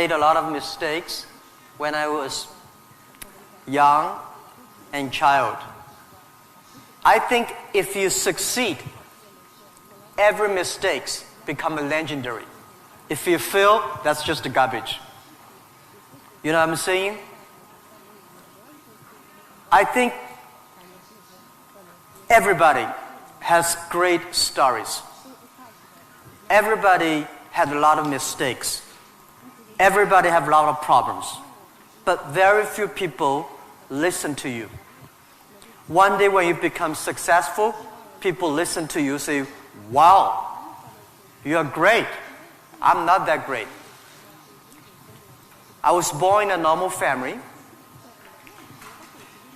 Made a lot of mistakes when I was young and child. I think if you succeed, every mistake becomes legendary. If you fail, that's just garbage. You know what I'm saying? I think everybody has great stories. Everybody had a lot of mistakes. Everybody have a lot of problems. But very few people listen to you. One day when you become successful, people listen to you, say, wow, you are great. I'm not that great. I was born in a normal family,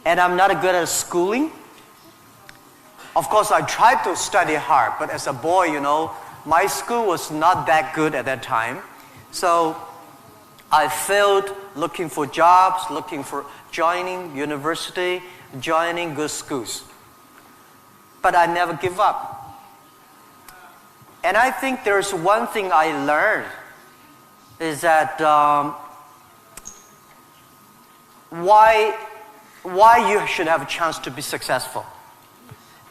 and I'm not good at schooling. Of course, I tried to study hard, but as a boy, my school was not that good at that time. So I failed looking for jobs, looking for joining university, joining good schools. But I never give up. And I think there's one thing I learned is that why you should have a chance to be successful.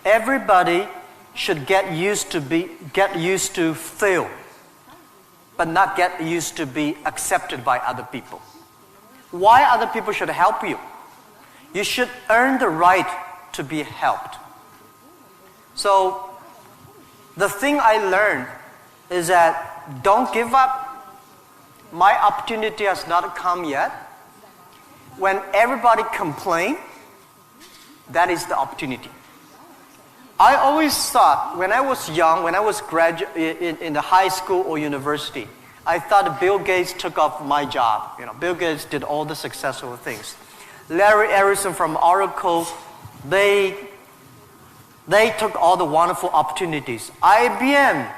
Everybody should get used to fail, but not get used to be accepted by other people. Why other people should help you? You should earn the right to be helped. So the thing I learned is that don't give up. My opportunity has not come yet. When everybody complains, that is the opportunity. I always thought when I was young, when I was in the high school or university, I thought Bill Gates took off my job. Bill Gates did all the successful things. Larry Ellison from Oracle, they took all the wonderful opportunities. IBM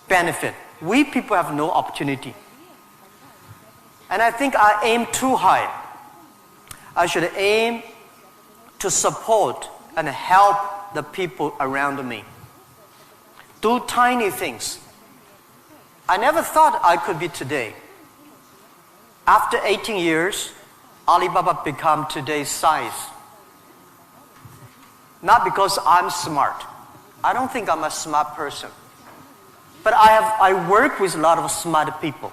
benefit. We people have no opportunity. And I think I aim too high. I should aim to support and help the people around me. Do tiny things. I never thought I could be today. After 18 years, Alibaba become today's size. Not because I'm smart. I don't think I'm a smart person. But I work with a lot of smart people.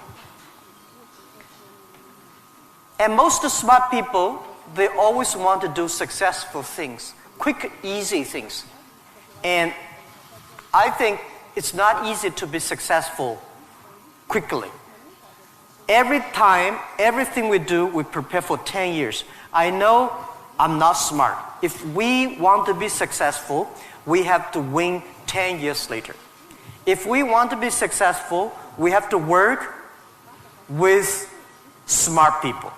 And most smart people, they always want to do successful things, quick, easy things. And I think it's not easy to be successful quickly. Every time, everything we do, we prepare for 10 years. I know I'm not smart. If we want to be successful, we have to win 10 years later. If we want to be successful, we have to work with smart people.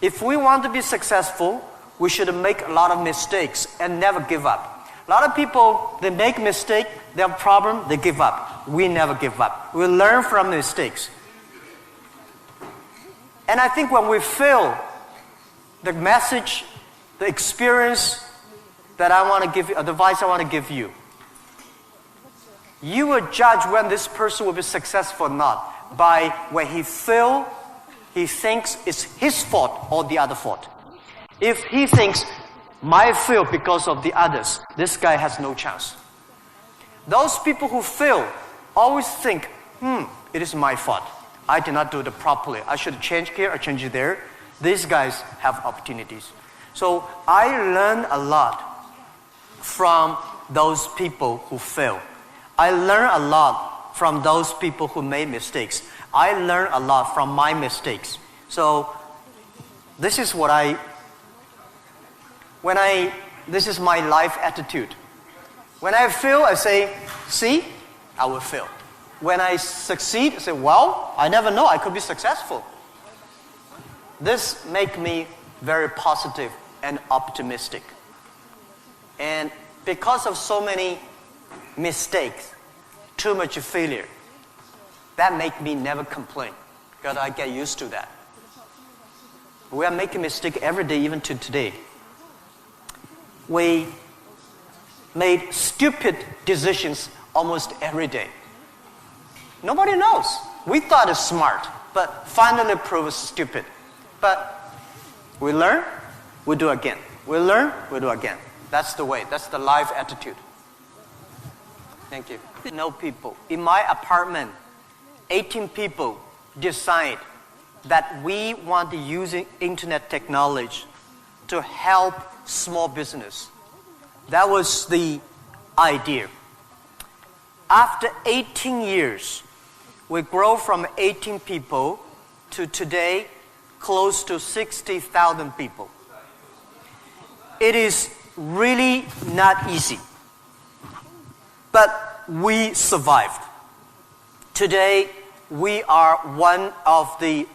If we want to be successful, we should make a lot of mistakes and never give up. A lot of people, they make mistakes, they have a problem, they give up. We never give up. We learn from mistakes. And I think when we fail, the message, the experience that I want to give you, advice I want to give you, you will judge when this person will be successful or not by when he fails, he thinks it's his fault or the other fault. If he thinks, my fail because of the others, this guy has no chance. Those people who fail always think, it is my fault. I did not do it properly. I should change here or change there. These guys have opportunities. So I learned a lot from those people who fail. I learned a lot from those people who made mistakes. I learned a lot from my mistakes. So this is this is my life attitude. When I fail, I say, see, I will fail. When I succeed, I say, well, I never know, I could be successful. This makes me very positive and optimistic. And because of so many mistakes, too much failure, that makes me never complain, because I get used to that. We are making mistakes every day, even to today. We made stupid decisions almost every day. Nobody knows. We thought it's smart, but finally prove stupid. But we learn, we do again. We learn, we do again. That's the way. That's the life attitude. Thank you. No people. In my apartment, 18 people decide that we want to use internet technology to help small business. That was the idea. After 18 years, we grow from 18 people to today close to 60,000 people. It is really not easy, but we survived. Today, we are one of the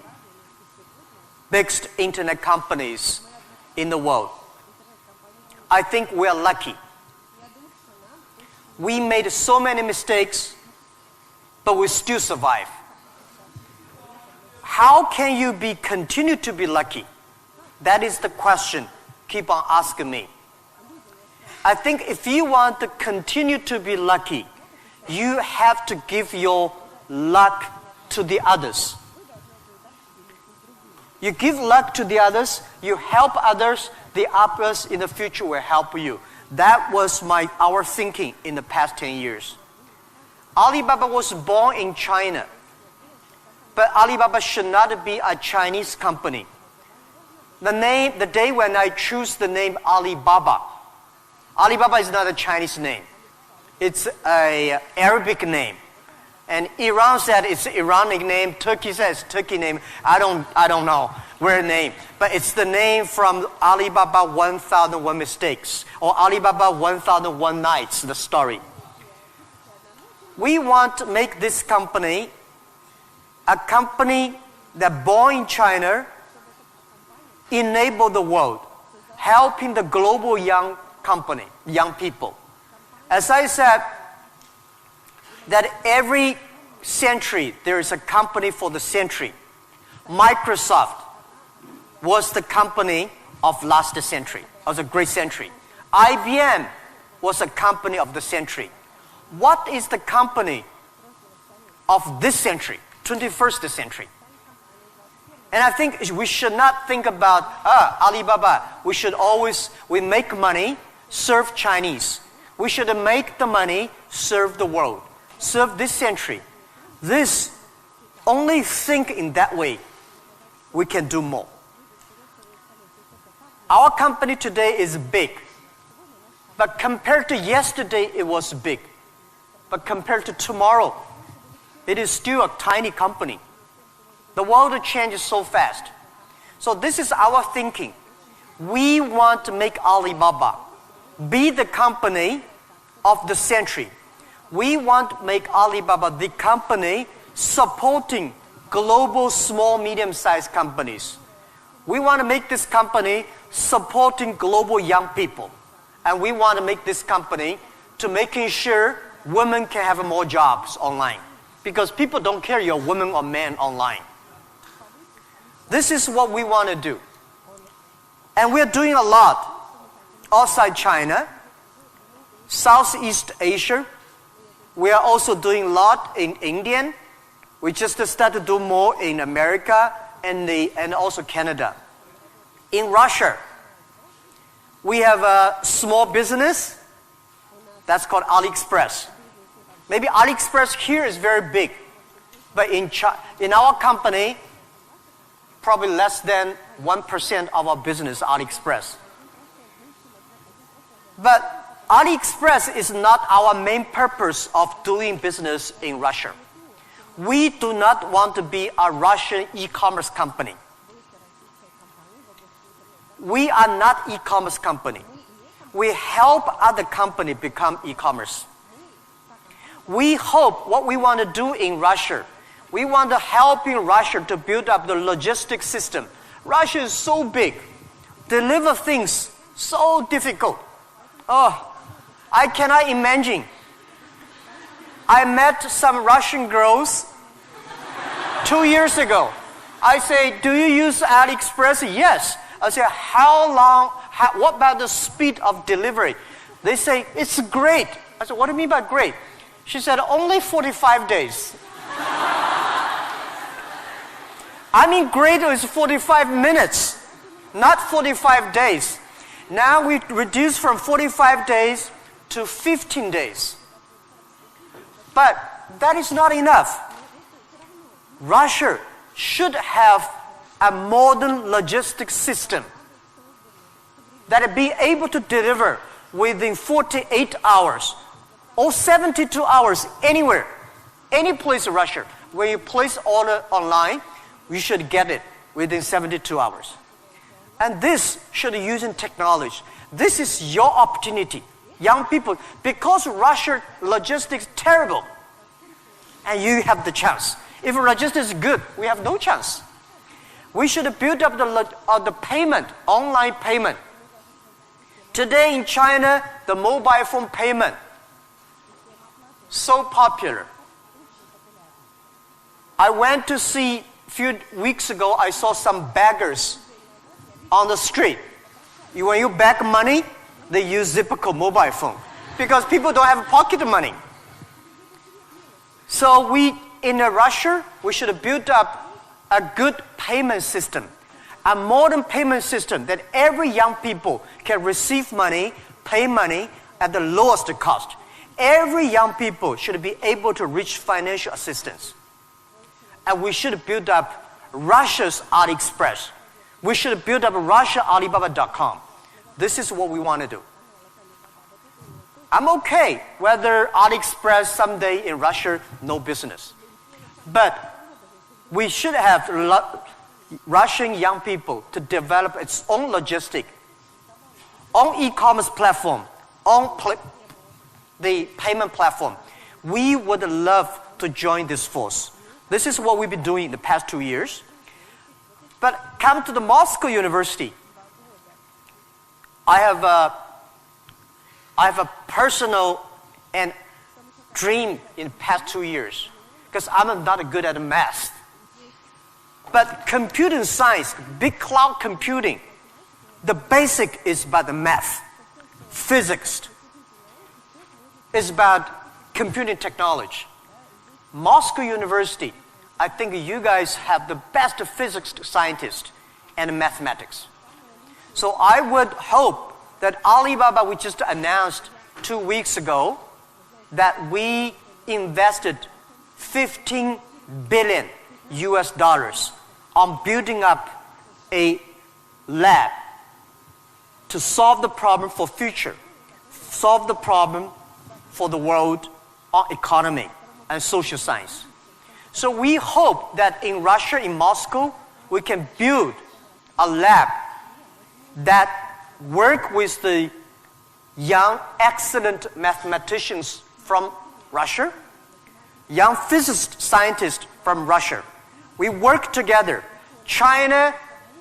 biggest internet companies in the world. I think we are lucky. We made so many mistakes, but we still survive. How can you continue to be lucky? That is the question. Keep on asking me. I think if you want to continue to be lucky, you have to give your luck to the others. You give luck to the others, you help others, the others in the future will help you. That was our thinking in the past 10 years. Alibaba was born in China, but Alibaba should not be a Chinese company. The day when I choose the name Alibaba, Alibaba is not a Chinese name. It's an Arabic name. And Iran said it's an Iranic name. Turkey says Turkey name. I don't know where name. But it's the name from Alibaba 1001 Mistakes or Alibaba 1001 Nights, the story. We want to make this company a company that born in China, enable the world, helping the global young people. As I said, that every century there is a company for the century. Microsoft was the company of last century, of the great century. IBM was a company of the century. What is the company of this century, 21st century? And I think we should not think about Alibaba. We make money, serve Chinese. We should make the money, serve the world, serve this century. Only think in that way, we can do more. Our company today is big, but compared to yesterday, it was big. But compared to tomorrow, it is still a tiny company. The world changes so fast. So this is our thinking. We want to make Alibaba be the company of the century. We want to make Alibaba the company supporting global small, medium-sized companies. We want to make this company supporting global young people. And we want to make this company to making sure women can have more jobs online. Because people don't care you're a woman or man online. This is what we want to do. And we're doing a lot outside China, Southeast Asia. We are also doing a lot in India. We just started to do more in America and also Canada. In Russia, we have a small business that's called AliExpress. Maybe AliExpress here is very big, but in our company, probably less than 1% of our business AliExpress. But AliExpress is not our main purpose of doing business in Russia. We do not want to be a Russian e-commerce company. We are not e-commerce company. We help other companies become e-commerce. We hope what we want to do in Russia, we want to help in Russia to build up the logistics system. Russia is so big. Deliver things so difficult. I cannot imagine. I met some Russian girls 2 years ago. I say, do you use AliExpress? Yes. I say, what about the speed of delivery? They say, it's great. I said, what do you mean by great? She said, only 45 days. I mean, greater is 45 minutes, not 45 days. Now we reduce from 45 days to 15 days. But that is not enough. Russia should have a modern logistics system that will be able to deliver within 48 hours or 72 hours anywhere, any place in Russia. When you place order online, you should get it within 72 hours. And this should be using technology. This is your opportunity, young people, because Russia logistics terrible, and you have the chance. If logistics is good, we have no chance. We should build up the payment, online payment. Today in China, the mobile phone payment, so popular. I went to see, a few weeks ago, I saw some beggars on the street. When you beg money, they use Zipco mobile phone because people don't have pocket money. So in Russia, we should build up a good payment system, a modern payment system that every young people can receive money, pay money at the lowest cost. Every young people should be able to reach financial assistance. And we should build up Russia's AliExpress. We should build up Russia Alibaba.com. This is what we want to do. I'm okay whether AliExpress someday in Russia, no business. But we should have Russian young people to develop its own logistic, own e-commerce platform, own the payment platform. We would love to join this force. This is what we've been doing in the past 2 years. But come to the Moscow University. I have a personal and dream in the past 2 years because I'm not good at math. But computing science, big cloud computing, the basic is about the math. Physics is about computing technology. Moscow University, I think you guys have the best physics scientists and mathematics. So I would hope that Alibaba, we just announced 2 weeks ago, that we invested $15 billion on building up a lab to solve the problem for future, solve the problem for the world economy and social science. So we hope that in Russia, in Moscow, we can build a lab that work with the young, excellent mathematicians from Russia, young physicist scientists from Russia. We work together. China,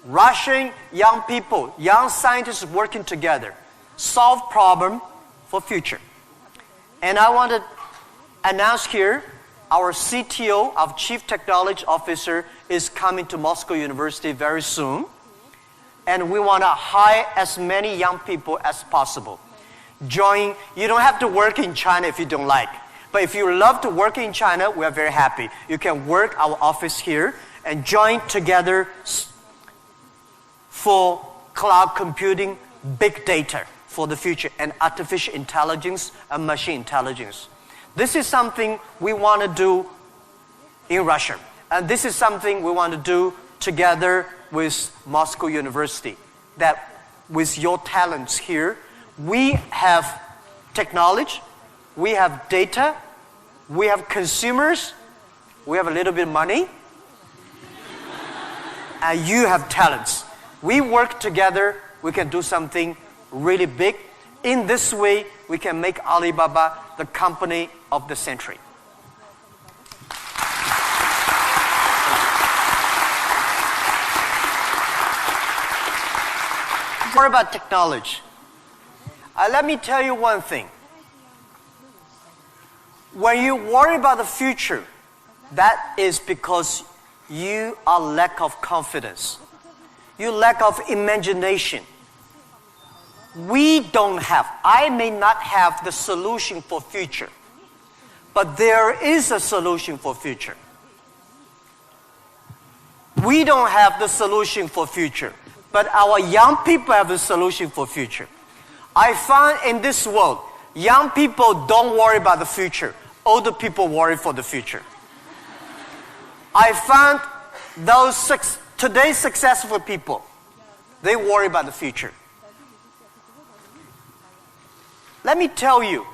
Russian young people, young scientists working together, solve problem for future. And I want to announce here, our CTO, our Chief Technology Officer, is coming to Moscow University very soon. And we want to hire as many young people as possible. Join, you don't have to work in China if you don't like. But if you love to work in China, we are very happy. You can work our office here and join together for cloud computing, big data for the future, and artificial intelligence and machine intelligence. This is something we want to do in Russia. And this is something we want to do together with Moscow University. That with your talents here, we have technology, we have data, we have consumers, we have a little bit of money, and you have talents. We work together, we can do something really big. In this way, we can make Alibaba the company of the century. More about technology. Let me tell you one thing. When you worry about the future, that is because you are lack of confidence. You lack of imagination. We don't have, I may not have the solution for future, but there is a solution for future. We don't have the solution for future, but our young people have the solution for future. I find in this world, young people don't worry about the future. Older people worry for the future. I found today's successful people, they worry about the future. Let me tell you,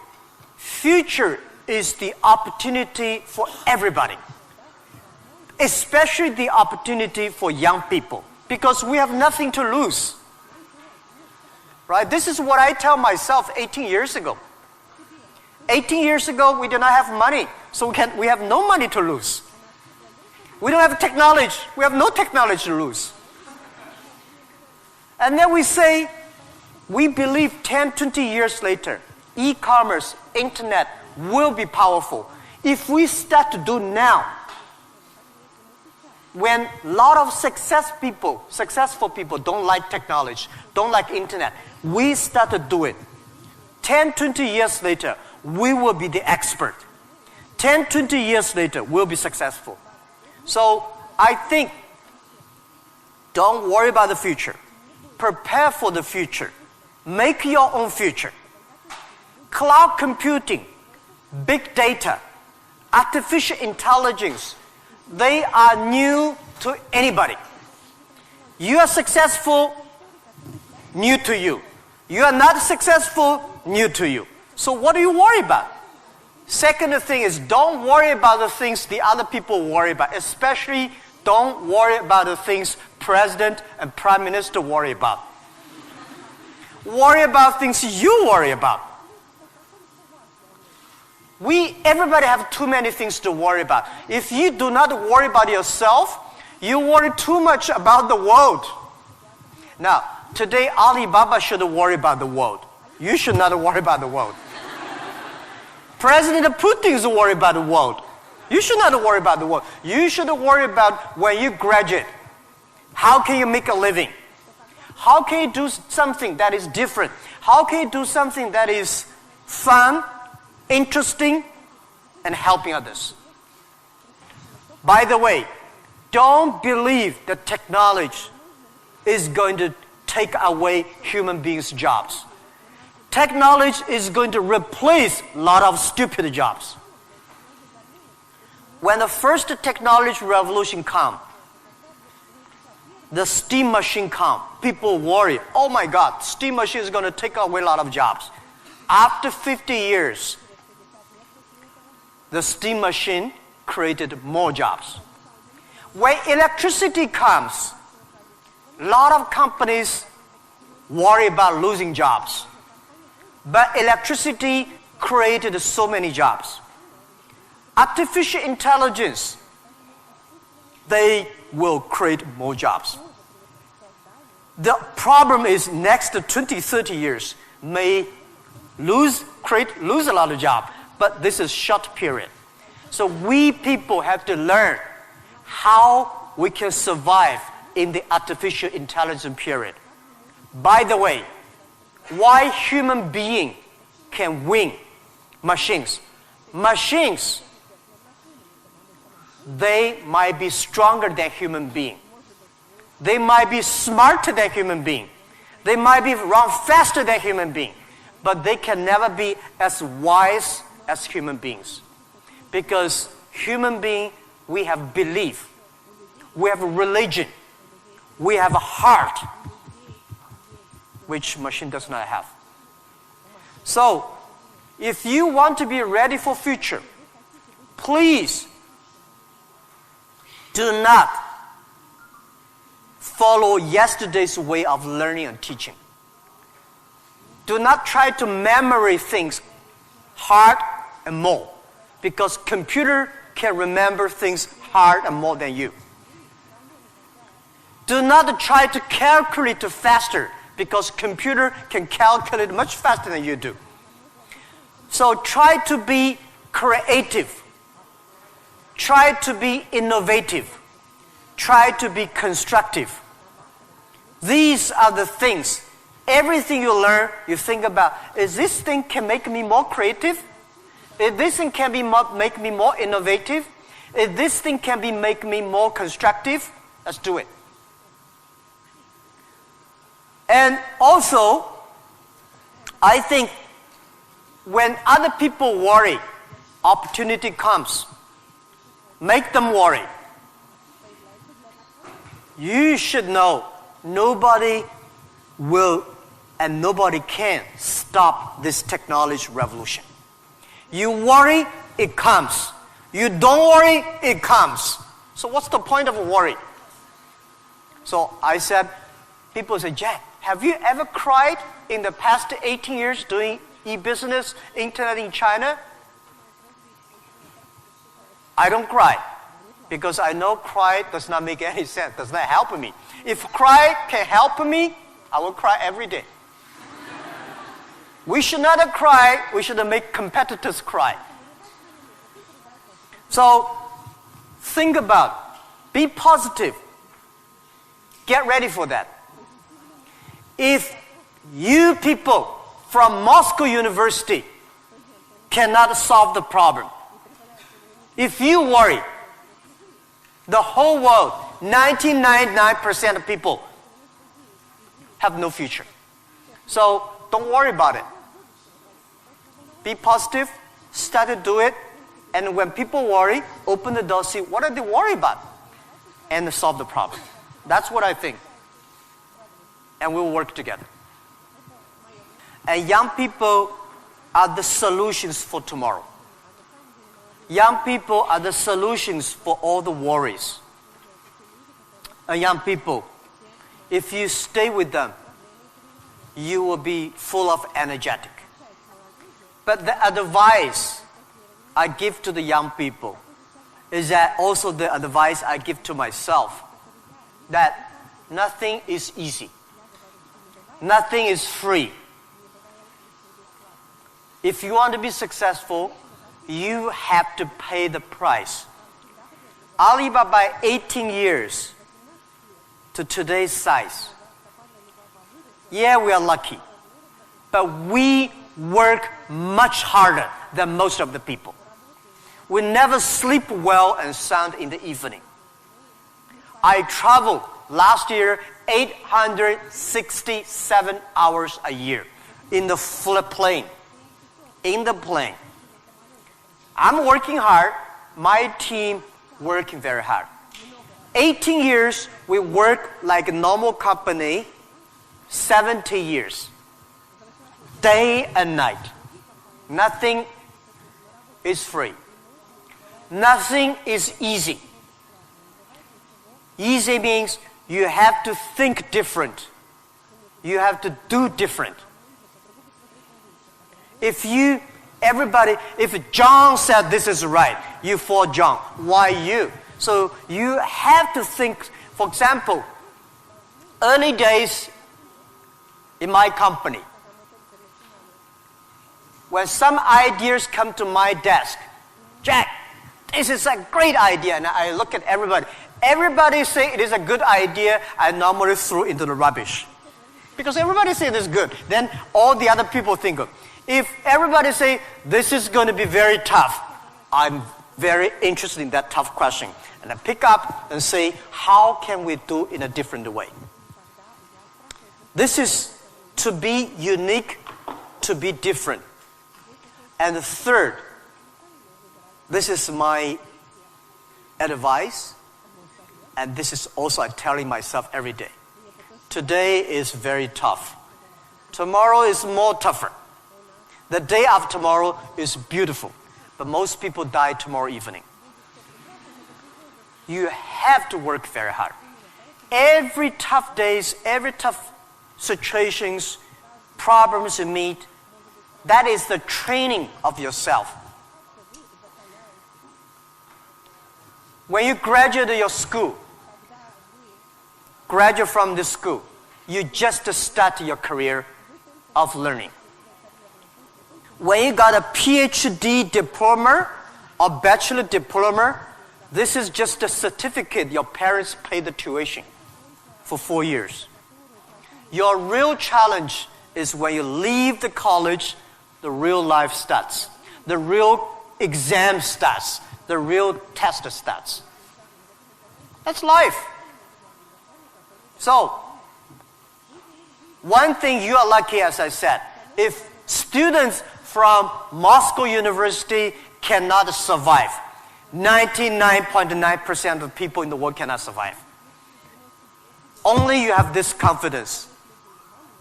future is the opportunity for everybody, especially the opportunity for young people, because we have nothing to lose. Right? This is what I tell myself 18 years ago. 18 years ago, we did not have money, so we have no money to lose. We don't have technology. We have no technology to lose. And then we say, we believe 10, 20 years later, e-commerce, internet will be powerful. If we start to do now, when a lot of successful people don't like technology, don't like internet, we start to do it. 10, 20 years later, we will be the expert. 10, 20 years later, we'll be successful. So I think, don't worry about the future. Prepare for the future. Make your own future. Cloud computing, big data, artificial intelligence, they are new to anybody. You are successful, new to you. You are not successful, new to you. So what do you worry about? Second thing is, don't worry about the things the other people worry about. Especially, don't worry about the things President and Prime Minister worry about. Worry about things you worry about. Everybody have too many things to worry about. If you do not worry about yourself, you worry too much about the world. Now, today Alibaba should worry about the world. You should not worry about the world. President Putin is worried about the world. You should not worry about the world. You should worry about when you graduate. How can you make a living? How can you do something that is different? How can you do something that is fun, interesting, and helping others? By the way, don't believe that technology is going to take away human beings' jobs. Technology is going to replace a lot of stupid jobs. When the first technology revolution comes, the steam machine comes, people worry, oh my God, steam machine is going to take away a lot of jobs. After 50 years, the steam machine created more jobs. When electricity comes, a lot of companies worry about losing jobs. But electricity created so many jobs. Artificial intelligence, they will create more jobs. The problem is next 20, 30 years may lose a lot of jobs, but this is short period. So we people have to learn how we can survive in the artificial intelligence period. By the way, why human being can win machines? Machines, they might be stronger than human being. They might be smarter than human being. They might be run faster than human being. But they can never be as wise as human beings. Because human being, we have belief. We have a religion. We have a heart, which machine does not have. So, if you want to be ready for future, please do not follow yesterday's way of learning and teaching. Do not try to memorize things hard and more, because computer can remember things hard and more than you. Do not try to calculate faster, because computer can calculate much faster than you do. So try to be creative. Try to be innovative. Try to be constructive. These are the things. Everything you learn, you think about, is this thing can make me more creative? Is this thing can make me more innovative? Is this thing can make me more constructive? Let's do it. And also, I think when other people worry, opportunity comes. Make them worry. You should know nobody will and nobody can stop this technology revolution. You worry, it comes. You don't worry, it comes. So what's the point of worry? So I said, people say, Jack, have you ever cried in the past 18 years doing e-business, internet in China? I don't cry because I know cry does not make any sense, does not help me. If cry can help me, I will cry every day. We should not cry, we should make competitors cry. So think about, be positive. Get ready for that. If you people from Moscow University cannot solve the problem, if you worry, the whole world, 99% of people have no future. So don't worry about it. Be positive, start to do it, and when people worry, open the door, see what are they worried about, and solve the problem. That's what I think. And we'll work together. And young people are the solutions for tomorrow. Young people are the solutions for all the worries. And young people, if you stay with them, you will be full of energetic. But the advice I give to the young people is that also the advice I give to myself, that nothing is easy. Nothing is free. If you want to be successful, you have to pay the price. Alibaba, 18 years to today's size. Yeah, we are lucky. But we work much harder than most of the people. We never sleep well and sound in the evening. I traveled last year 867 hours a year in the plane. In the plane. I'm working hard. My team working very hard. 18 years, we work like a normal company. 70 years. Day and night. Nothing is free. Nothing is easy. Easy means you have to think different. You have to do different. If John said this is right, you follow John. Why you? So you have to think, for example, early days in my company, when some ideas come to my desk, Jack, this is a great idea, and I look at everybody. Everybody say it is a good idea, I normally throw into the rubbish. Because everybody say it is good, then all the other people think of. If everybody say this is going to be very tough, I'm very interested in that tough question. And I pick up and say, how can we do in a different way? This is to be unique, to be different. And the third, this is my advice, and this is also I'm telling myself every day. Today is very tough. Tomorrow is more tougher. The day after tomorrow is beautiful, but most people die tomorrow evening. You have to work very hard. Every tough days, every tough situations, problems you meet, that is the training of yourself. When you graduate your school, graduate from this school, you just start your career of learning. When you got a PhD diploma or bachelor diploma, this is just a certificate your parents paid the tuition for 4 years. Your real challenge is when you leave the college, the real life starts. The real exam starts. The real test starts. That's life. So, one thing you are lucky, as I said, if students from Moscow University cannot survive, 99.9% of people in the world cannot survive. Only you have this confidence,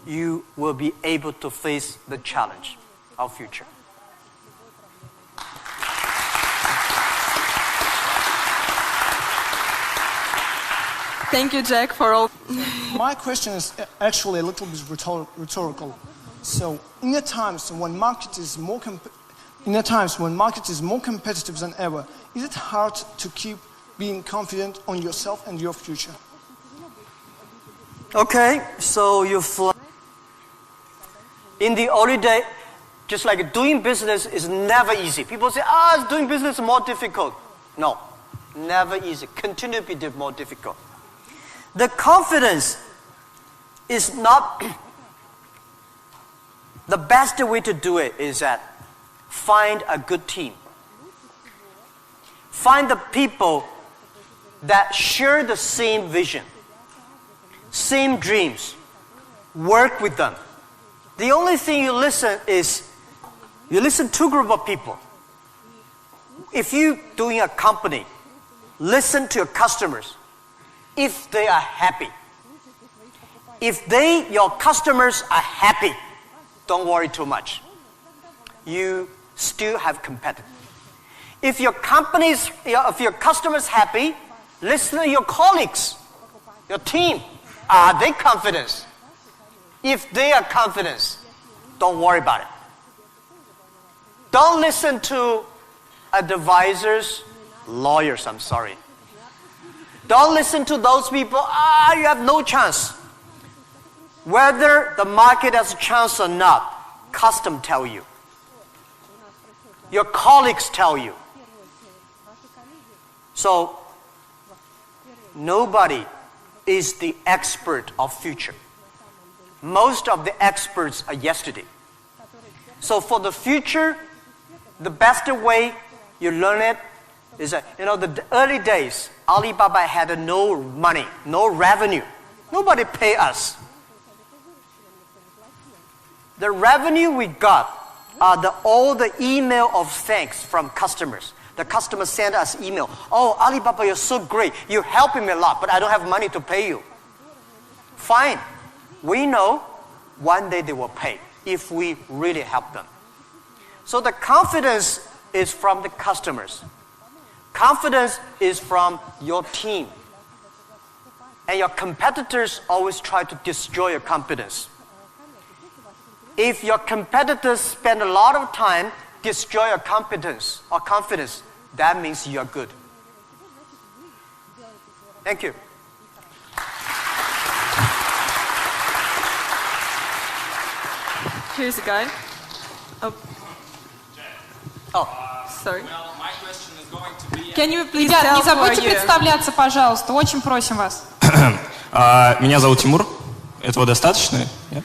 you will be able to face the challenge of future. Thank you, Jack, for all. My question is actually a little bit rhetorical. So, in the times when market is more competitive than ever, is it hard to keep being confident on yourself and your future? Okay, so in the early day, just like doing business is never easy. People say, doing business is more difficult. No, never easy. Continue to be more difficult. The confidence is not, the best way to do it is that find a good team. Find the people that share the same vision, same dreams. Work with them. The only thing you listen to group of people. If you're doing a company, listen to your customers. If they are happy. If your customers are happy, don't worry too much. You still have competitors. If your customers happy, listen to your colleagues, your team. Are they confident? If they are confident, don't worry about it. Don't listen to advisors, lawyers, I'm sorry. Don't listen to those people, you have no chance. Whether the market has a chance or not, custom tell you. Your colleagues tell you. So, nobody is the expert of future. Most of the experts are yesterday. So for the future, the best way you learn it is that, the early days, Alibaba had no money, no revenue. Nobody pay us. The revenue we got are all the email of thanks from customers. The customers send us email. Oh, Alibaba, you're so great. You're helping me a lot, but I don't have money to pay you. Fine. We know one day they will pay if we really help them. So the confidence is from the customers. Confidence is from your team. And your competitors always try to destroy your confidence. If your competitors spend a lot of time destroy your competence or confidence, that means you are good. Thank you. Here's a guy. Sorry. Well, my question is going to be... Can you please Ребят, tell не who are забудьте you? представляться, пожалуйста. Очень просим вас. Меня зовут Тимур. Этого достаточно? Нет?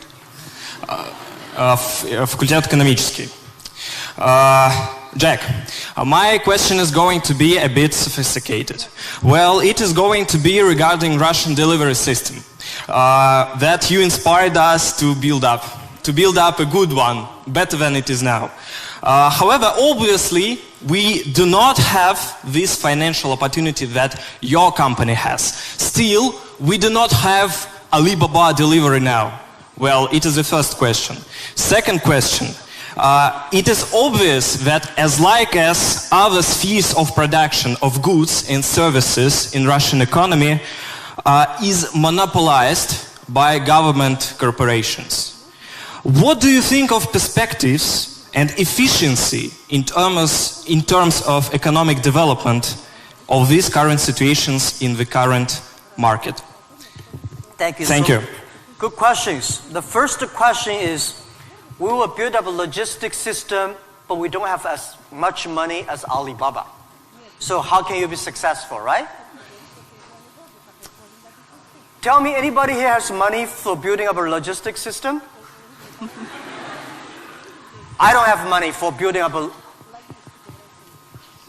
Факультет экономический. Jack, my question is going to be a bit sophisticated. Well, it is going to be regarding Russian delivery system that you inspired us to build up a good one, better than it is now. However, obviously, we do not have this financial opportunity that your company has. Still, we do not have Alibaba delivery now. Well, it is the first question. Second question. It is obvious that as other spheres of production of goods and services in Russian economy is monopolized by government corporations. What do you think of perspectives and efficiency in terms of economic development of these current situations in the current market? Thank you. Thank you. Good questions. The first question is, we will build up a logistics system, but we don't have as much money as Alibaba. So how can you be successful, right? Tell me, anybody here has money for building up a logistics system? I don't have money for building up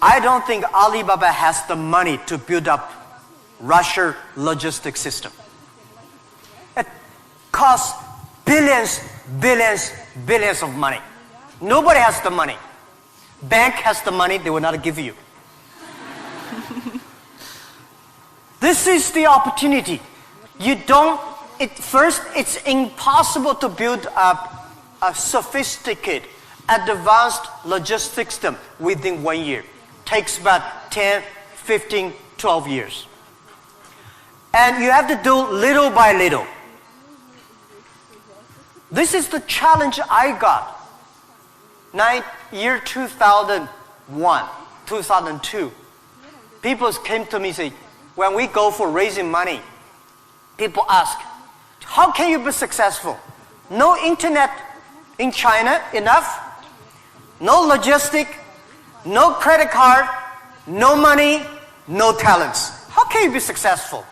I don't think Alibaba has the money to build up Russia logistics system. costs billions, billions, billions of money. Nobody has the money. Bank has the money, they will not give you. This is the opportunity. First, it's impossible to build up a sophisticated, advanced logistics system within 1 year. Takes about 10, 15, 12 years. And you have to do little by little. This is the challenge I got. Year 2001, 2002. People came to me and say, when we go for raising money, people ask, how can you be successful? No internet in China enough, no logistic, no credit card, no money, no talents. How can you be successful?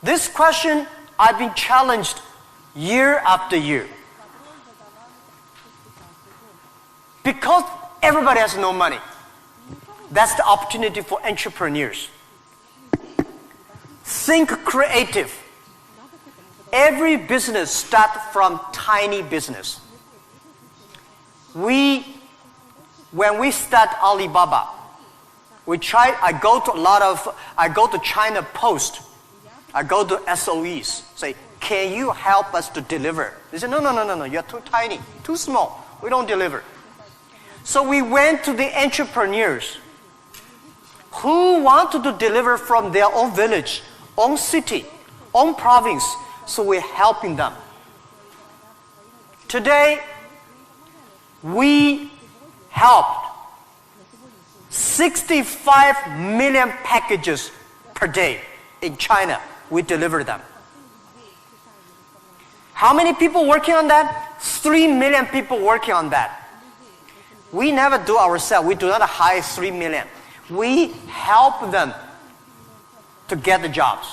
This question I've been challenged year after year. Because everybody has no money. That's the opportunity for entrepreneurs. Think creative. Every business starts from tiny business. When we start Alibaba, I go to China Post. I go to SOEs, say, can you help us to deliver? They say, no, you're too tiny, too small. We don't deliver. So we went to the entrepreneurs who wanted to deliver from their own village, own city, own province. So we're helping them. Today, we helped 65 million packages per day in China. We deliver them. How many people working on that? 3 million people working on that. We never do ourselves. We do not hire 3 million. We help them to get the jobs.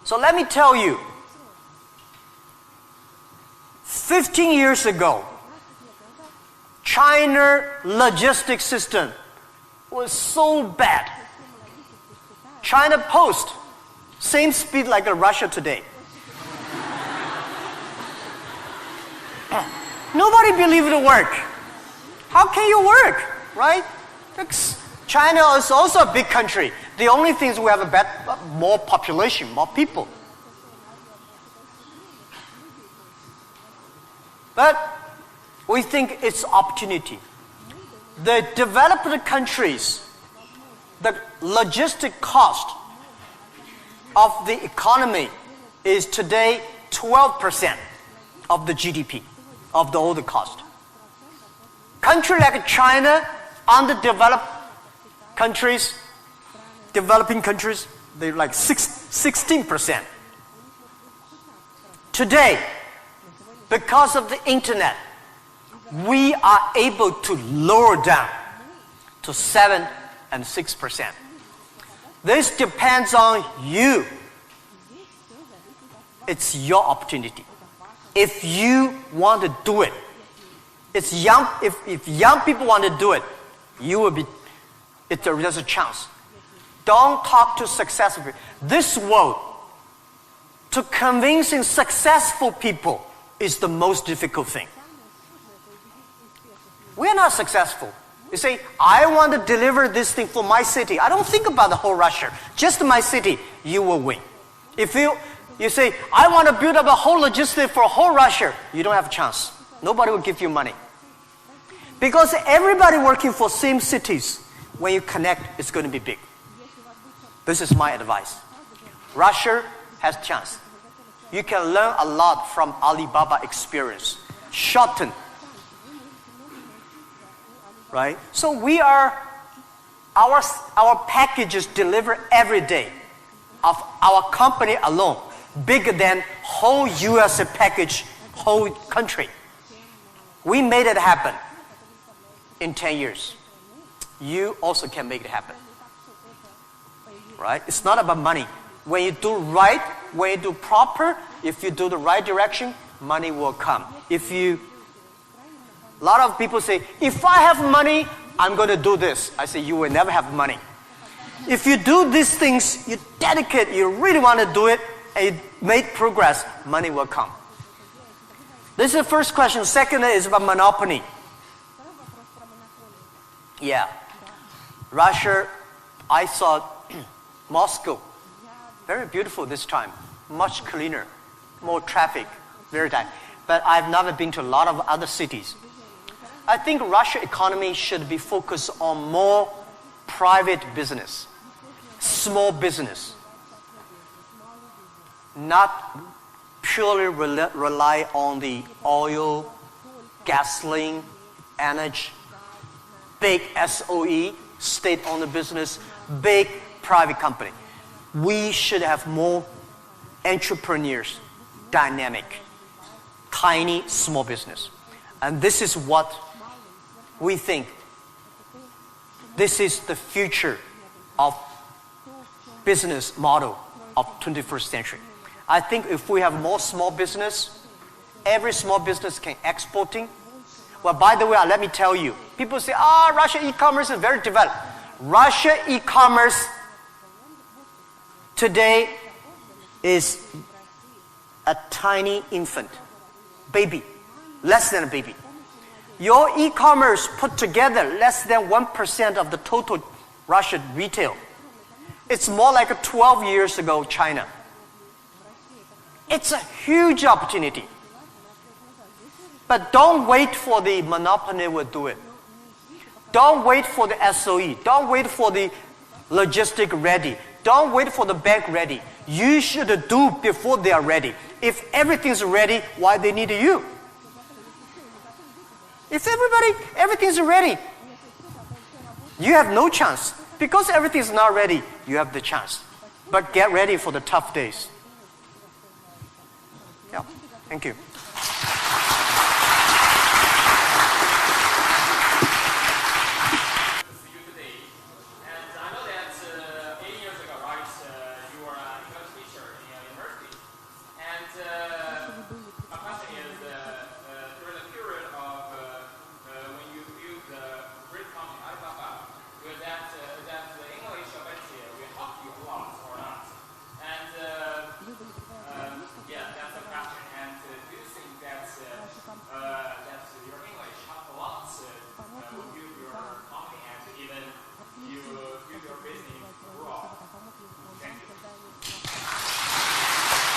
So let me tell you, 15 years ago, China logistics system was so bad. China Post, same speed like Russia today. Nobody believed it would work. How can you work, right? China is also a big country. The only thing is we have more population, more people. But we think it's opportunity. The developed countries, the logistic cost of the economy is today 12% of the GDP, of the whole cost. Country like China, underdeveloped countries, developing countries, they're like 16%. Today, because of the internet, we are able to lower down to 7 and 6%. This depends on you. It's your opportunity. If you want to do it, if young people want to do it, there's a chance. Don't talk to successful people. This world, to convincing successful people is the most difficult thing. We're not successful. You say, I want to deliver this thing for my city. I don't think about the whole Russia. Just my city, you will win. If you say, I want to build up a whole logistics for whole Russia, you don't have a chance. Nobody will give you money. Because everybody working for same cities, when you connect, it's going to be big. This is my advice. Russia has chance. You can learn a lot from Alibaba experience. Shorten. Right? So our packages deliver every day of our company alone, bigger than whole US package, whole country. We made it happen in 10 years. You also can make it happen. Right? It's not about money. When you do right, when you do proper, if you do the right direction, money will come. A lot of people say, if I have money, I'm going to do this. I say, you will never have money. If you do these things, you dedicate, you really want to do it, and you make progress, money will come. This is the first question. Second is about monopoly. Yeah. Russia, I saw Moscow. Very beautiful this time. Much cleaner. More traffic. Very tight. But I've never been to a lot of other cities. I think Russia economy should be focused on more private business. Small business. Not purely rely on the oil, gasoline, energy, big SOE, state-owned business, big private company. We should have more entrepreneurs, dynamic, tiny, small business. And this is what we think. This is the future of business model of 21st century. I think if we have more small business, every small business can exporting. Well, by the way, let me tell you, people say, Russia e-commerce is very developed. Russia e-commerce today is a tiny infant, baby, less than a baby. Your e-commerce put together less than 1% of the total Russian retail. It's more like 12 years ago China. It's a huge opportunity. But don't wait for the monopoly will do it. Don't wait for the SOE. Don't wait for the logistic ready. Don't wait for the bank ready. You should do before they are ready. If everything's ready, why they need you? If everything's ready, you have no chance. Because everything's not ready, you have the chance. But get ready for the tough days. Yeah, thank you.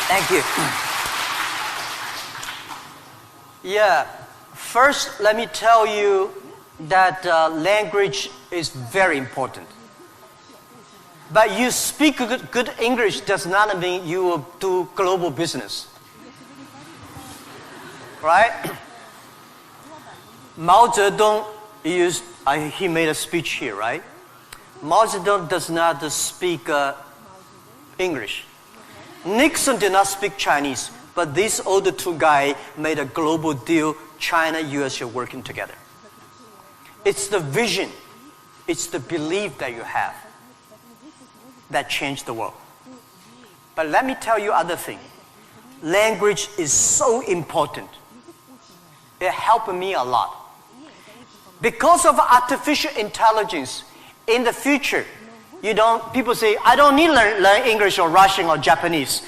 Thank you. Yeah, first let me tell you that language is very important. But you speak good English does not mean you will do global business. Right? Mao Zedong he made a speech here, right? Mao Zedong does not speak English. Nixon did not speak Chinese, but these older two guys made a global deal, China, US are working together. It's the vision, it's the belief that you have that changed the world. But let me tell you other thing. Language is so important. It helped me a lot. Because of artificial intelligence, in the future, people say, I don't need to learn English or Russian or Japanese.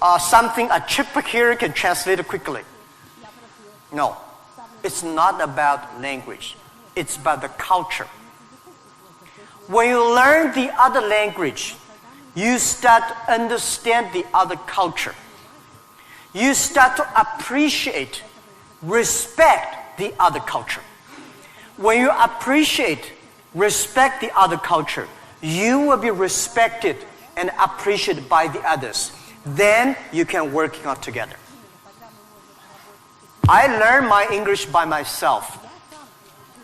A chip here can translate it quickly. No, it's not about language. It's about the culture. When you learn the other language, you start to understand the other culture. You start to appreciate, respect the other culture. When you appreciate, respect the other culture, you will be respected and appreciated by the others. Then you can work out together. I learned my English by myself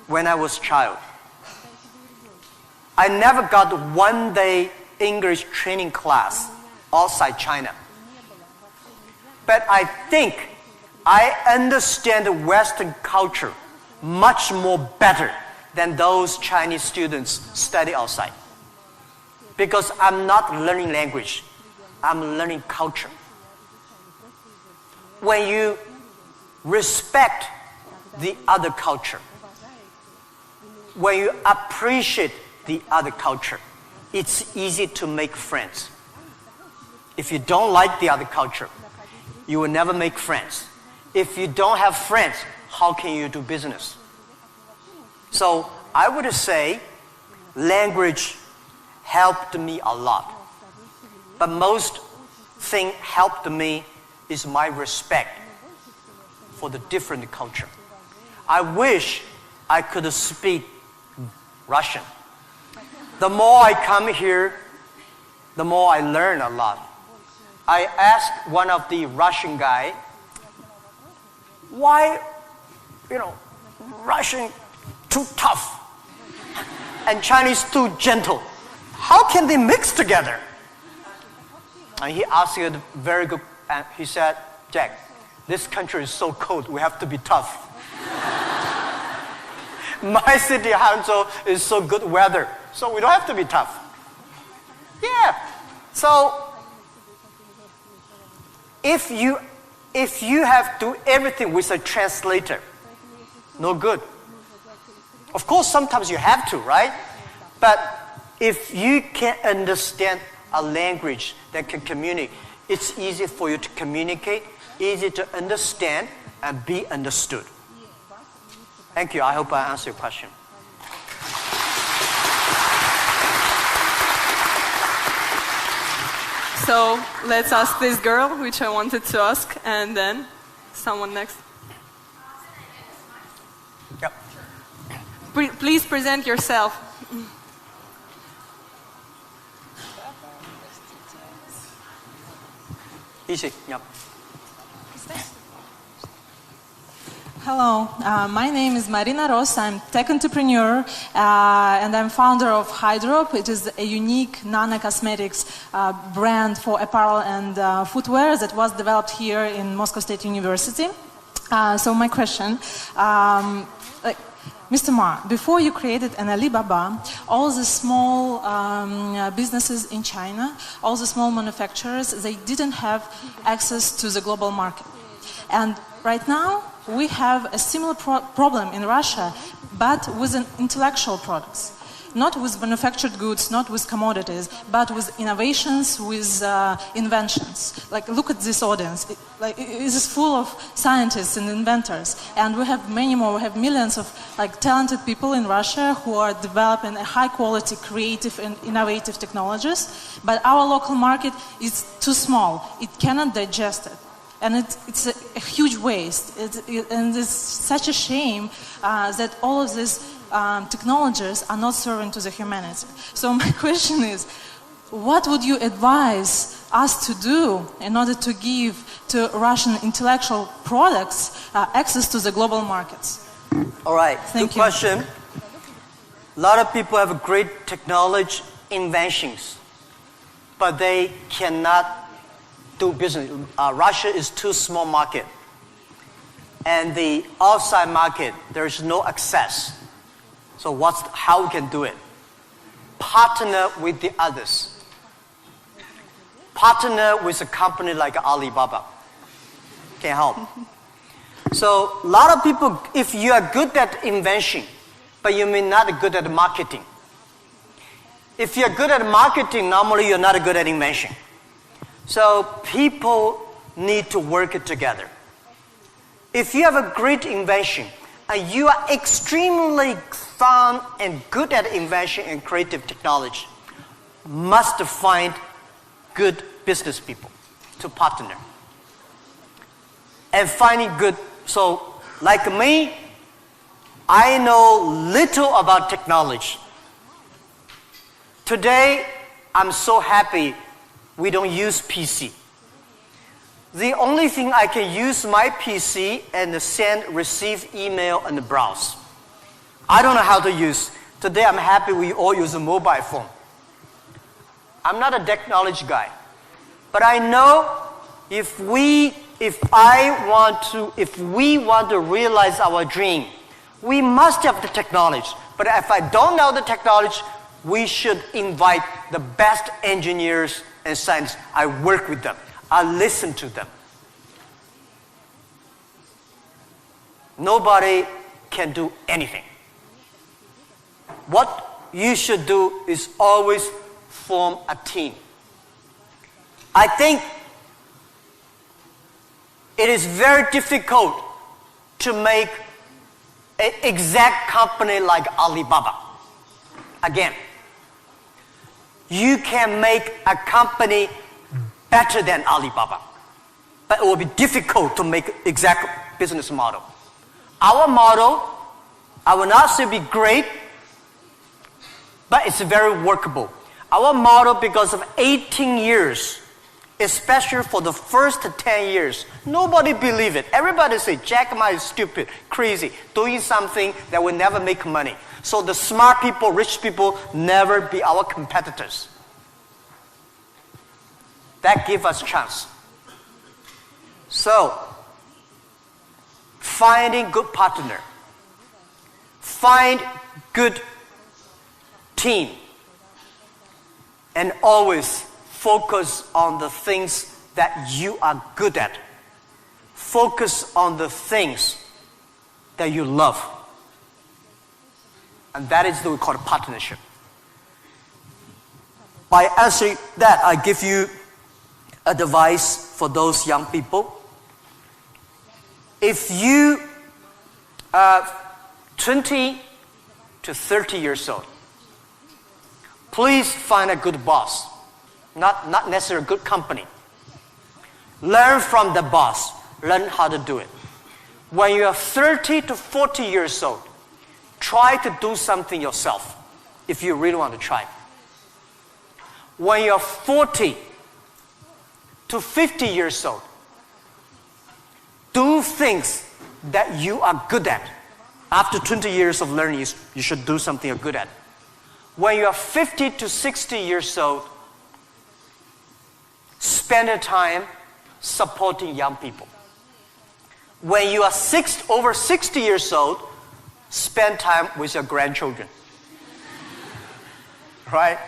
when I was a child. I never got one day English training class outside China. But I think I understand the Western culture much more better than those Chinese students study outside. Because I'm not learning language, I'm learning culture. When you respect the other culture, when you appreciate the other culture, it's easy to make friends. If you don't like the other culture, you will never make friends. If you don't have friends, how can you do business? So I would say language helped me a lot. But most thing helped me is my respect for the different culture. I wish I could speak Russian. The more I come here, the more I learn a lot. I asked one of the Russian guy, why, Russian too tough and Chinese too gentle? How can they mix together? And he asked a very good, and he said, Jack, this country is so cold, we have to be tough. My city, Hangzhou, is so good weather, so we don't have to be tough. Yeah. So if you have to do everything with a translator, no good. Of course, sometimes you have to, right? But if you can understand a language that can communicate, it's easy for you to communicate, easy to understand, and be understood. Thank you. I hope I answered your question. So let's ask this girl, which I wanted to ask, and then someone next. Yep. Please present yourself. Easy. Yep. Hello, my name is Marina Ross. I'm tech entrepreneur and I'm founder of Hydrop. It is a unique nano-cosmetics brand for apparel and footwear that was developed here in Moscow State University. So my question, Mr. Ma, before you created an Alibaba, all the small businesses in China, all the small manufacturers, they didn't have access to the global market. And right now, we have a similar problem in Russia, but with intellectual products. Not with manufactured goods, not with commodities, but with innovations, with inventions. Like, look at this audience. It is full of scientists and inventors. And we have many more. We have millions of talented people in Russia who are developing high-quality, creative, and innovative technologies. But our local market is too small. It cannot digest it. And it's a huge waste. And it's such a shame that all of these technologies are not serving to the humanity. So my question is, what would you advise us to do in order to give to Russian intellectual products access to the global markets? All right, Thank good you. question. A lot of people have great technology inventions, but they cannot do business. Russia is too small market. And the outside market, there is no access. So how we can do it? Partner with the others. Partner with a company like Alibaba. Can help. So a lot of people, if you are good at invention, but you may not be good at marketing. If you're good at marketing, normally you're not good at invention. So people need to work together. If you have a great invention and you are extremely fun and good at invention and creative technology, must find good business people to partner. And finding good, so like me, I know little about technology. Today, I'm so happy we don't use PC. The only thing I can use my PC and receive email and browse. I don't know how to use. Today I'm happy we all use a mobile phone. I'm not a technology guy. But I know if we want to realize our dream, we must have the technology. But if I don't know the technology, we should invite the best engineers and scientists. I work with them. I listen to them. Nobody can do anything. What you should do is always form a team. I think it is very difficult to make an exact company like Alibaba. Again, you can make a company better than Alibaba, but it will be difficult to make exact business model. Our model, I will not say be great, but it's very workable. Our model, because of 18 years, especially for the first 10 years, nobody believed it. Everybody say, Jack Ma is stupid, crazy, doing something that will never make money. So the smart people, rich people, never be our competitors. That gives us chance. So, finding good partner, find good team, and always focus on the things that you are good at. Focus on the things that you love. And that is what we call a partnership. By answering that, I give you advice for those young people. If you are 20 to 30 years old, please find a good boss, not necessarily a good company. Learn from the boss. Learn how to do it. When you are 30 to 40 years old, try to do something yourself if you really want to try. When you are 40 to 50 years old, do things that you are good at. After 20 years of learning, you should do something you're good at. When you are 50 to 60 years old, spend your time supporting young people. When you are over 60 years old, spend time with your grandchildren. Right?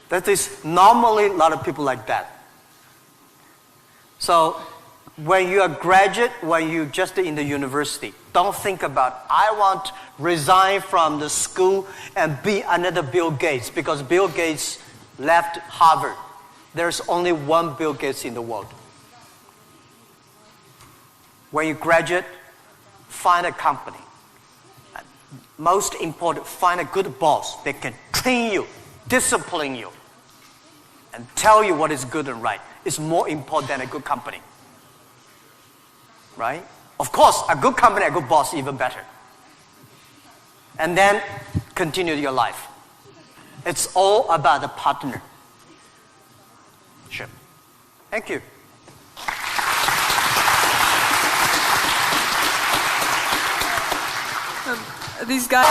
That is normally a lot of people like that. So when you are graduate, when you just in the university, don't think about, I want to resign from the school and be another Bill Gates, because Bill Gates left Harvard. There's only one Bill Gates in the world. When you graduate, find a company. Most important, find a good boss that can train you, discipline you, and tell you what is good and right. It's more important than a good company. Right? Of course, a good company, a good boss, even better. And then continue your life. It's all about the partner. Sure. Thank you. These guys.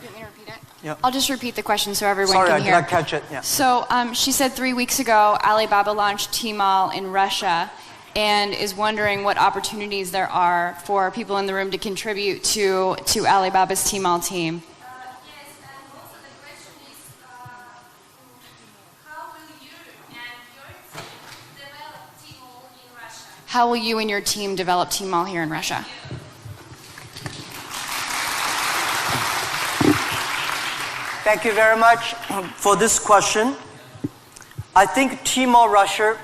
You want me to repeat it? Yeah. I'll just repeat the question so everyone Sorry, can I hear. did not catch it. Yeah. So she said 3 weeks ago Alibaba launched Tmall in Russia and is wondering what opportunities there are for people in the room to contribute to Alibaba's Tmall team. Yes, and also the question is, how will you and your team develop Tmall in Russia? How will you and your team develop Tmall here in Russia? Thank you very much for this question. I think Tmall Russia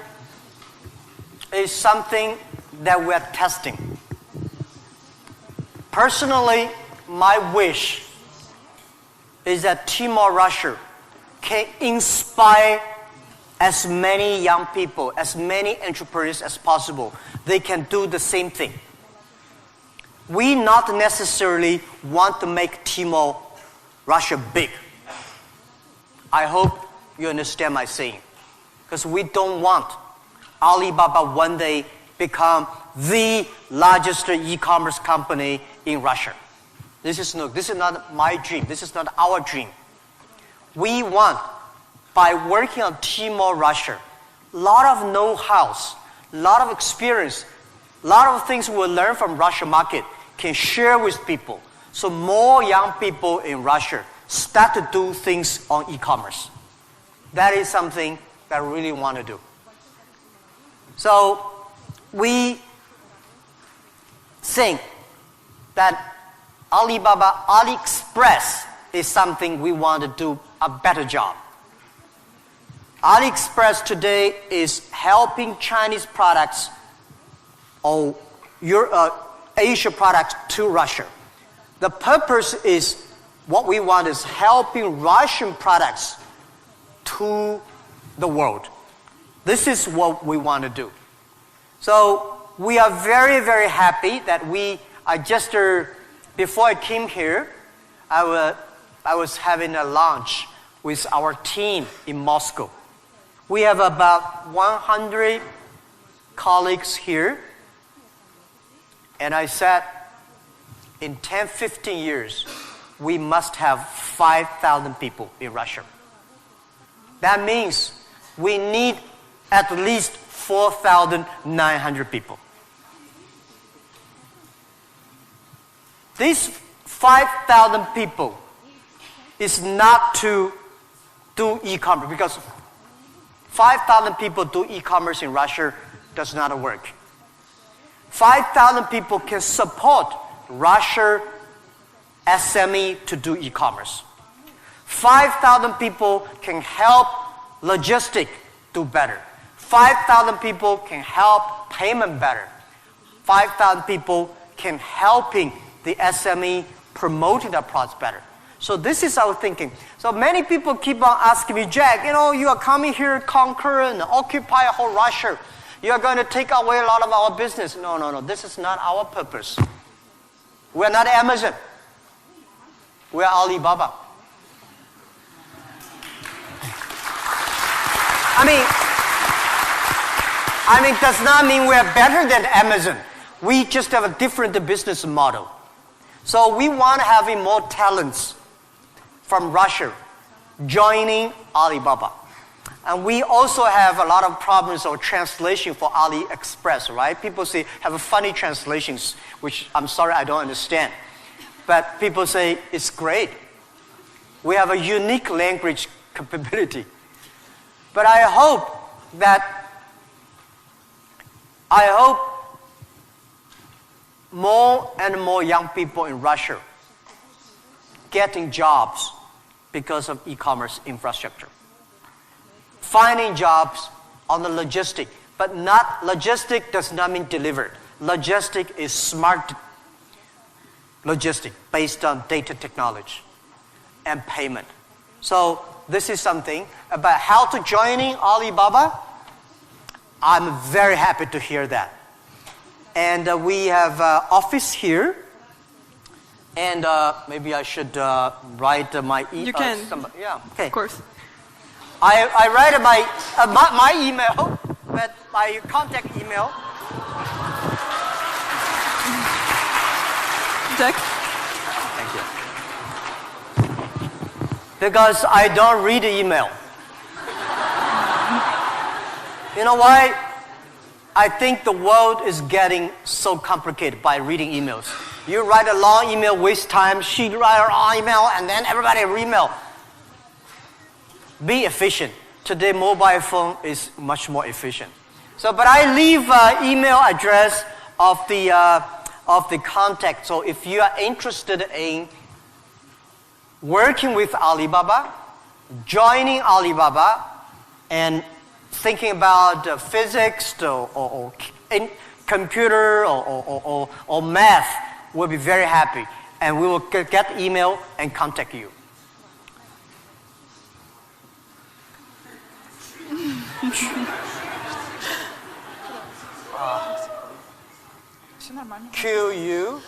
is something that we're testing. Personally, my wish is that Tmall Russia can inspire as many young people, as many entrepreneurs as possible. They can do the same thing. We not necessarily want to make Tmall Russia big. I hope You understand my saying? Because we don't want Alibaba one day become the largest e-commerce company in Russia. This is not my dream. This is not our dream. We want, by working on Tmall Russia, a lot of know-hows, a lot of experience, a lot of things we learn from Russian market can share with people. So more young people in Russia start to do things on e-commerce. That is something that I really want to do. So we think that Alibaba, AliExpress is something we want to do a better job. AliExpress today is helping Chinese products or Asia products to Russia. The purpose is what we want is helping Russian products to the world. This is what we want to do. So we are very, very happy that before I came here, I was having a lunch with our team in Moscow. We have about 100 colleagues here. And I said, in 10, 15 years, we must have 5,000 people in Russia. That means we need at least 4,900 people. These 5,000 people is not to do e-commerce, because 5,000 people do e-commerce in Russia does not work. 5,000 people can support Russia SME to do e-commerce. 5,000 people can help logistics do better. 5,000 people can help payment better. 5,000 people can helping the SME promoting their products better. So this is our thinking. So many people keep on asking me, Jack, you are coming here to conquer and occupy whole Russia. You are going to take away a lot of our business. No. This is not our purpose. We are not Amazon. We are Alibaba. I mean, does not mean we are better than Amazon. We just have a different business model. So we want to have more talents from Russia joining Alibaba. And we also have a lot of problems of translation for AliExpress, right? People say, have funny translations, which I'm sorry, I don't understand. But people say, it's great. We have a unique language capability. But I hope more and more young people in Russia getting jobs because of e-commerce infrastructure. Finding jobs on the logistic, but not logistic does not mean delivered. Logistic is smart logistic based on data technology and payment. So this is something about how to joining Alibaba. I'm very happy to hear that. And we have office here. And maybe I should write my email. You can. Yeah, okay. Of course. I write my email, but my contact email. Jack? Thank you. Because I don't read email. You know why? I think the world is getting so complicated by reading emails. You write a long email, waste time. She write a long email, and then everybody email. Be efficient. Today, mobile phone is much more efficient. So, but I leave email address of the contact. So, if you are interested in working with Alibaba, joining Alibaba, and thinking about physics or computer or math, we'll be very happy, and we will get email and contact you. QUYAN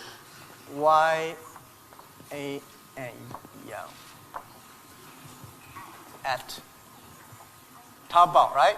at Taobao, right?